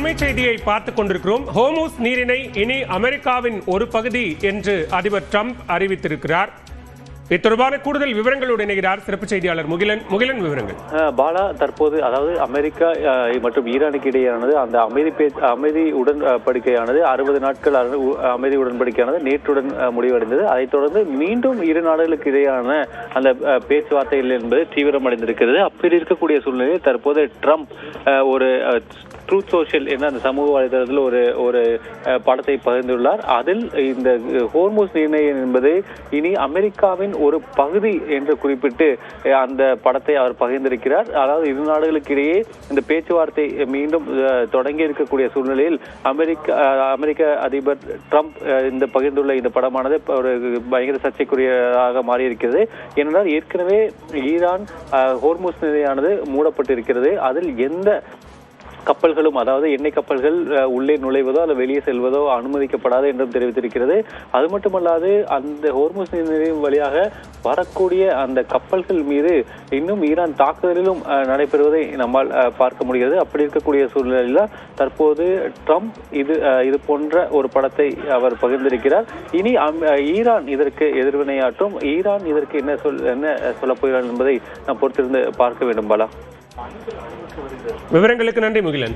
அண்மை செய்தியை பார்த்துக் கொண்டிருக்கிறோம். ஹோர்முஸ் நீரிணை இனி அமெரிக்காவின் ஒரு பகுதி என்று அதிபர் ட்ரம்ப் அறிவித்திருக்கிறார். இது தொடர்பான கூடுதல் விவரங்களோடு இணைகிறார் சிறப்பு செய்தியாளர் முகிலன். விவரங்கள் பாலா, தற்போது அதாவது அமெரிக்கா மற்றும் ஈரானுக்கு இடையேயானது அந்த அமைதி உடன்படிக்கையானது 60 நாட்கள் அமைதி உடன்படிக்கையானது நேற்றுடன் முடிவடைந்தது. அதைத் தொடர்ந்து மீண்டும் இரு நாடுகளுக்கு இடையான அந்த பேச்சுவார்த்தைகள் என்பது தீவிரமடைந்திருக்கிறது. அப்படி இருக்கக்கூடிய சூழ்நிலையில் தற்போது ட்ரம்ப் ஒரு ட்ரூத் சோஷியல் என்ற அந்த சமூக வலைதளத்தில் ஒரு படத்தை பகிர்ந்துள்ளார். அதில் இந்த ஹோர்முஸ் நீரிணை என்பது இனி அமெரிக்காவின் ஒரு பகுதி என்று குறிப்பிட்டு அந்த படத்தை அவர் பகிர்ந்திருக்கிறார். அதாவது இரு நாடுகளுக்கு இடையே இந்த பேச்சுவார்த்தை மீண்டும் தொடங்கி இருக்கக்கூடிய சூழ்நிலையில் அமெரிக்க அதிபர் ட்ரம்ப் இந்த பகிர்ந்துள்ள இந்த படமானது ஒரு பயங்கர சர்ச்சைக்குரியதாக மாறியிருக்கிறது. ஏனென்றால் ஏற்கனவே ஈரான் ஹோர்முஸ் நீரிணையானது மூடப்பட்டிருக்கிறது. அதில் எந்த கப்பல்களும், அதாவது எண்ணெய் கப்பல்கள் உள்ளே நுழைவதோ அல்லது வெளியே செல்வதோ அனுமதிக்கப்படாது என்றும் தெரிவித்திருக்கிறது. அது மட்டுமல்லாது அந்த ஹோர்முஸ் நீரிணை வழியாக வரக்கூடிய அந்த கப்பல்கள் மீது இன்னும் ஈரான் தாக்குதலிலும் நடைபெறுவதை நம்மால் பார்க்க முடிகிறது. அப்படி இருக்கக்கூடிய சூழ்நிலையில் தற்போது ட்ரம்ப் இது போன்ற ஒரு படத்தை அவர் பகிர்ந்திருக்கிறார். இனி ஈரான் இதற்கு எதிர்வினையாற்றும். ஈரான் இதற்கு என்ன சொல்லப் போகிறார் என்பதை நாம் பொறுத்திருந்து பார்க்க வேண்டும். பாலா, விவரங்களுக்கு நன்றி முகிலன்.